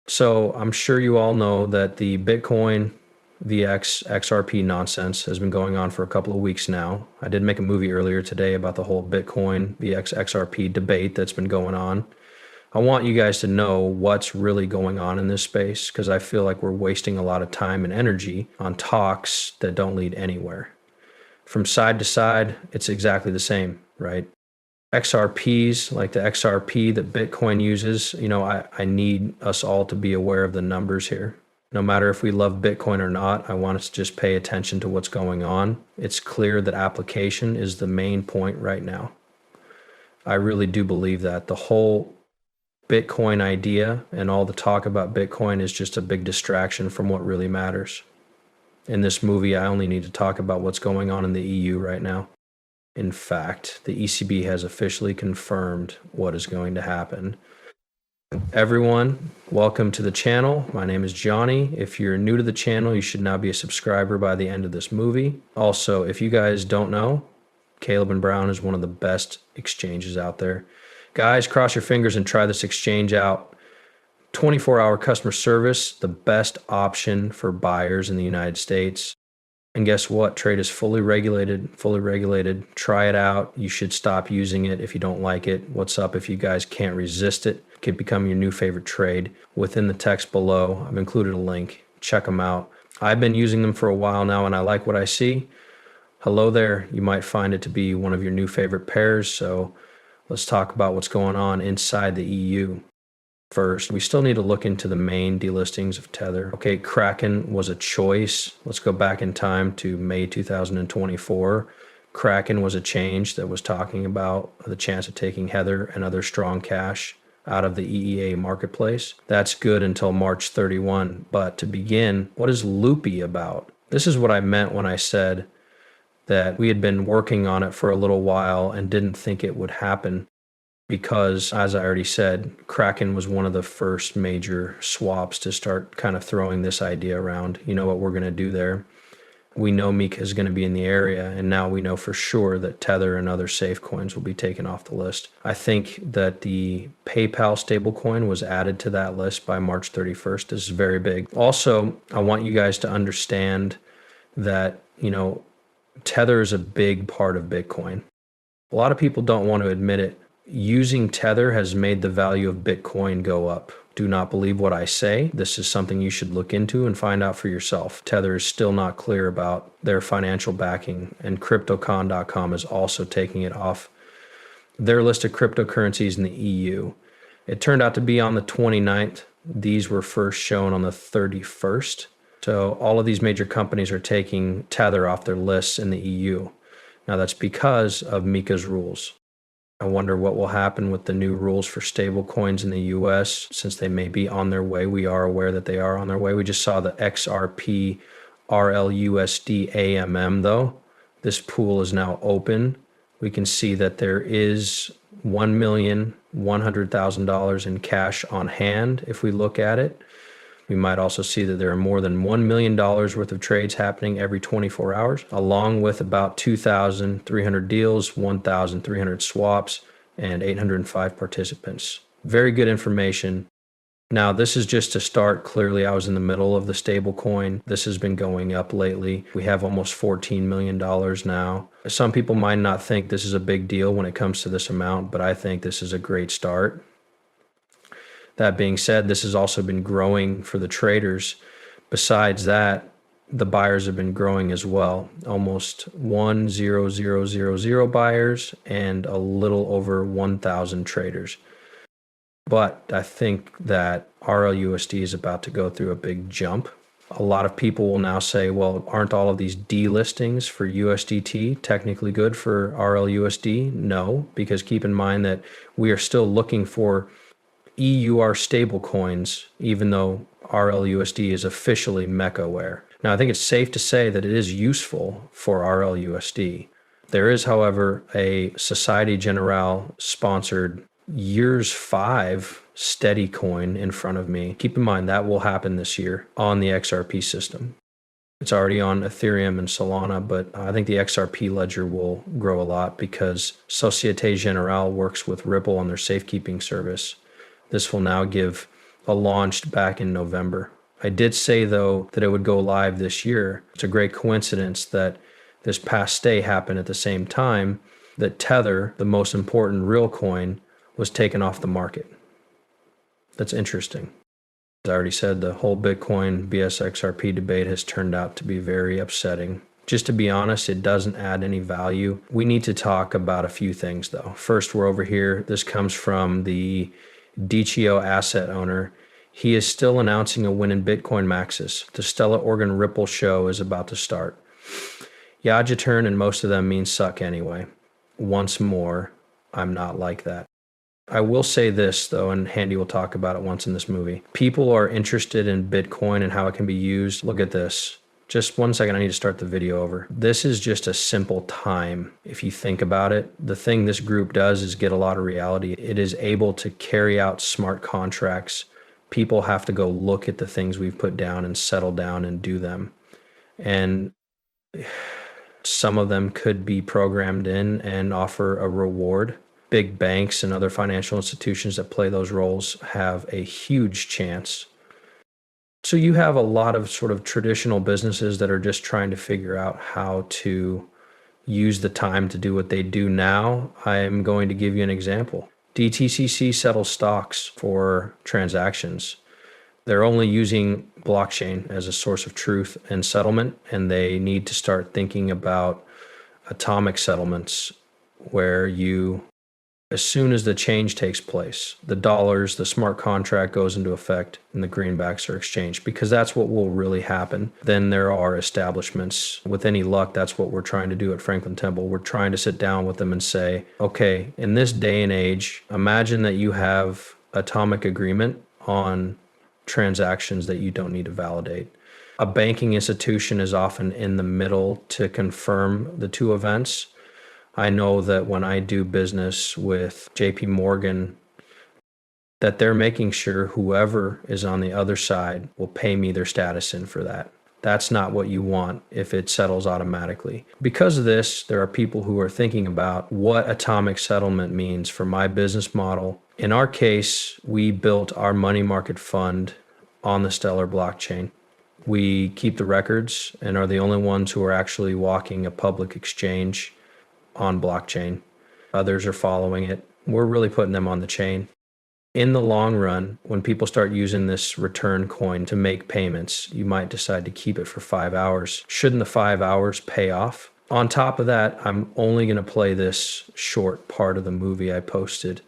So I'm sure you all know that the Bitcoin VX XRP nonsense has been going on for a couple of weeks now. I did make a movie earlier today about the whole Bitcoin VX XRP debate that's been going on. I want you guys to know what's really going on in this space because I feel like we're wasting a lot of time and energy on talks that don't lead anywhere. From side to side, it's exactly the same, right? XRPs, like the XRP that Bitcoin uses, I need us all to be aware of the numbers here. No matter if we love Bitcoin or not, I want us to just pay attention to what's going on. It's clear that application is the main point right now. I really do believe that. The whole Bitcoin idea and all the talk about Bitcoin is just a big distraction from what really matters. In this movie, I only need to talk about what's going on in the EU right now. In fact, the ECB has officially confirmed what is going to happen. Everyone, welcome to the channel. My name is Johnny. If you're new to the channel, you should now be a subscriber by the end of this movie. Also, if you guys don't know, Caleb and Brown is one of the best exchanges out there. Guys, cross your fingers and try this exchange out. 24-hour customer service, the best option for buyers in the United States. And guess what? Trade is fully regulated, Try it out. You should stop using it if you don't like it. What's up if you guys can't resist it? It could become your new favorite trade. Within the text below, I've included a link. Check them out. I've been using them for a while now and I like what I see. Hello there. You might find it to be one of your new favorite pairs. So let's talk about what's going on inside the EU. First, we still need to look into the main delistings of Tether. Okay, Kraken was a choice. Let's go back in time to May 2024. Kraken was a change that was talking about the chance of taking Tether and other strong cash out of the EEA marketplace. That's good until March 31. But to begin, what is Loopy about? This is what I meant when I said that we had been working on it for a little while and didn't think it would happen. Because, as I already said, Kraken was one of the first major swaps to start kind of throwing this idea around. You know what we're going to do there? We know Mika is going to be in the area, and now we know for sure that Tether and other safe coins will be taken off the list. I think that the PayPal stablecoin was added to that list by March 31st. This is very big. Also, I want you guys to understand that, Tether is a big part of Bitcoin. A lot of people don't want to admit it. Using Tether has made the value of Bitcoin go up. Do not believe what I say. This is something you should look into and find out for yourself. Tether is still not clear about their financial backing, and Cryptocon.com is also taking it off their list of cryptocurrencies in the EU. It turned out to be on the 29th. These were first shown on the 31st. So all of these major companies are taking Tether off their lists in the EU. Now that's because of Mika's rules. I wonder what will happen with the new rules for stable coins in the US since they may be on their way. We are aware that they are on their way. We just saw the XRP RLUSD AMM though. This pool is now open. We can see that there is $1,100,000 in cash on hand if we look at it. We might also see that there are more than $1 million worth of trades happening every 24 hours, along with about 2,300 deals, 1,300 swaps, and 805 participants. Very good information. Now, this is just to start. Clearly, I was in the middle of the stable coin. This has been going up lately. We have almost $14 million now. Some people might not think this is a big deal when it comes to this amount, but I think this is a great start. That being said, this has also been growing for the traders. Besides that, the buyers have been growing as well. Almost 1,000 buyers and a little over 1,000 traders. But I think that RLUSD is about to go through a big jump. A lot of people will now say, well, aren't all of these delistings for USDT technically good for RLUSD? No, because keep in mind that we are still looking for EUR stablecoins, even though RLUSD is officially MECA-aware. Now, I think it's safe to say that it is useful for RLUSD. There is, however, a Societe Generale sponsored years 5 steady coin in front of me. Keep in mind that will happen this year on the XRP system. It's already on Ethereum and Solana, but I think the XRP ledger will grow a lot because Societe Generale works with Ripple on their safekeeping service. This will now give launched back in November. I did say, though, that it would go live this year. It's a great coincidence that this past day happened at the same time that Tether, the most important real coin, was taken off the market. That's interesting. As I already said, the whole Bitcoin XRP debate has turned out to be very upsetting. Just to be honest, it doesn't add any value. We need to talk about a few things, though. First, we're over here. This comes from the DCO asset owner. He is still announcing a win in Bitcoin maxes. The Stella Oregon Ripple show is about to start. Yajiturn and most of them mean suck anyway. Once more, I'm not like that. I will say this, though, and Handy will talk about it once in this movie. People are interested in Bitcoin and how it can be used. Look at this. Just 1 second, I need to start the video over. This is just a simple time. If you think about it, the thing this group does is get a lot of reality. It is able to carry out smart contracts. People have to go look at the things we've put down and settle down and do them. And some of them could be programmed in and offer a reward. Big banks and other financial institutions that play those roles have a huge chance. So you have a lot of sort of traditional businesses that are just trying to figure out how to use the time to do what they do now. I am going to give you an example. DTCC settles stocks for transactions. They're only using blockchain as a source of truth and settlement, and they need to start thinking about atomic settlements where you, as soon as the change takes place, the dollars, the smart contract goes into effect and the greenbacks are exchanged, because that's what will really happen. Then there are establishments. With any luck, that's what we're trying to do at Franklin Temple. We're trying to sit down with them and say, okay, in this day and age, imagine that you have atomic agreement on transactions that you don't need to validate. A banking institution is often in the middle to confirm the two events. I know that when I do business with JP Morgan, that they're making sure whoever is on the other side will pay me their status in for that. That's not what you want if it settles automatically. Because of this, there are people who are thinking about what atomic settlement means for my business model. In our case, we built our money market fund on the Stellar blockchain. We keep the records and are the only ones who are actually walking a public exchange on blockchain. Others are following it. We're really putting them on the chain. In the long run, when people start using this return coin to make payments, you might decide to keep it for 5 hours. Shouldn't the 5 hours pay off? On top of that, I'm only going to play this short part of the movie I posted.